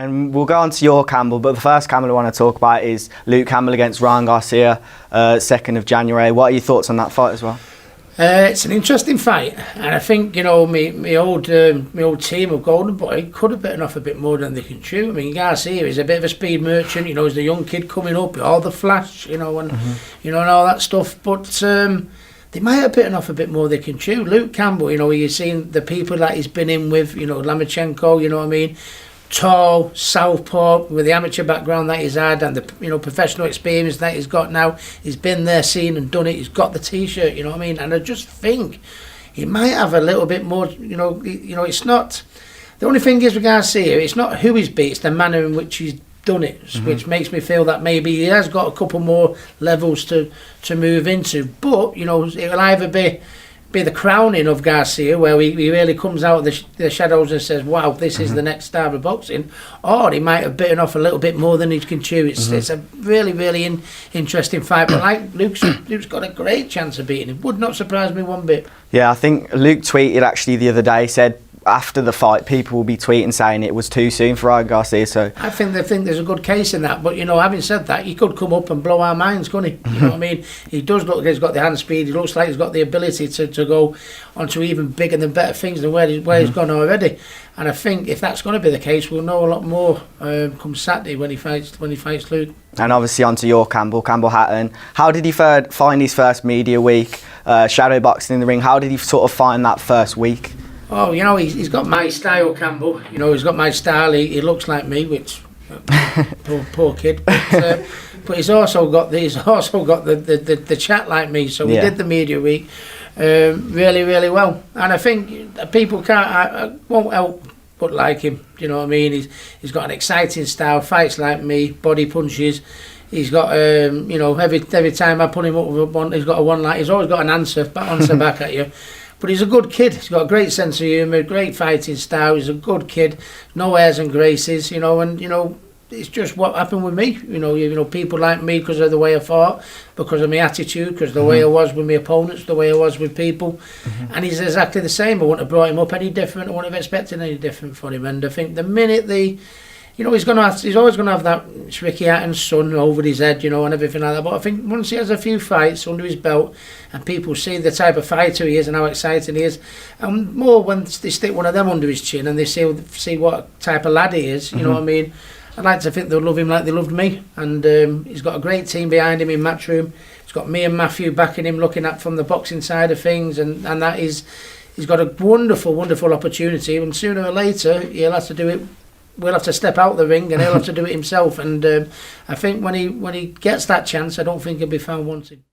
And we'll go on to your Campbell, but the first Campbell I want to talk about is Luke Campbell against Ryan Garcia, 2nd of January. What are your thoughts on that fight as well? It's an interesting fight, and I think, you know, my old team of Golden Boy could have bitten off a bit more than they can chew. I mean, Garcia is a bit of a speed merchant, you know, he's a young kid coming up, all the flash, you know, and you know, and all that stuff. But they might have bitten off a bit more than they can chew. Luke Campbell, you know, you've seen the people that he's been in with, you know, Lomachenko, you know what I mean, tall, southpaw, with the amateur background that he's had and the, you know, professional experience that he's got now. He's been there, seen and done it. He's got the T-shirt, you know what I mean. And I just think he might have a little bit more, you know, it's not. The only thing is with Garcia, it's not who he's beat, it's the manner in which he's done it, which makes me feel that maybe he has got a couple more levels to move into. But you know, it'll either be the crowning of Garcia, where he really comes out of the shadows and says, wow, this is the next star of boxing, or he might have bitten off a little bit more than he can chew. It's a really, really interesting fight, but like Luke's got a great chance of beating him. Would not surprise me one bit. Yeah, I think Luke tweeted actually the other day, said after the fight people will be tweeting saying it was too soon for Ryan Garcia, so I think they think there's a good case in that. But you know, having said that, he could come up and blow our minds, couldn't he? You know what I mean? He does look like he's got the hand speed, he looks like he's got the ability to go onto even bigger and better things than where he's gone already. And I think if that's going to be the case, we'll know a lot more come Saturday when he fights Luke. And obviously onto your Campbell Hatton. How did he find his first media week, shadow boxing in the ring? How did he sort of find that first week? Oh, you know, he's got my style, Campbell. You know, he's got my style. He looks like me, which poor kid. But he's also got the chat like me. So we did the media week really, really well. And I think people won't help but like him. You know what I mean? He's got an exciting style. Fights like me. Body punches. He's got you know, every time I put him up with one, he's got a one line. He's always got an answer back at you. But he's a good kid. He's got a great sense of humour, great fighting style. He's a good kid, no airs and graces, you know. And you know, it's just what happened with me. You know, people like me because of the way I fought, because of my attitude, because of the way I was with my opponents, the way I was with people. And he's exactly the same. I wouldn't have brought him up any different. I wouldn't have expected any different from him. And I think the minute you know, he's always going to have that Ricky Hatton's son over his head, you know, and everything like that. But I think once he has a few fights under his belt and people see the type of fighter he is and how exciting he is, and more when they stick one of them under his chin and they see what type of lad he is, you know what I mean? I'd like to think they'll love him like they loved me. And he's got a great team behind him in Matchroom. He's got me and Matthew backing him, looking at from the boxing side of things, and that is, he's got a wonderful, wonderful opportunity. And sooner or later, he'll have to do it. We'll have to step out the ring and he'll have to do it himself. And I think when he gets that chance, I don't think he'll be found wanting.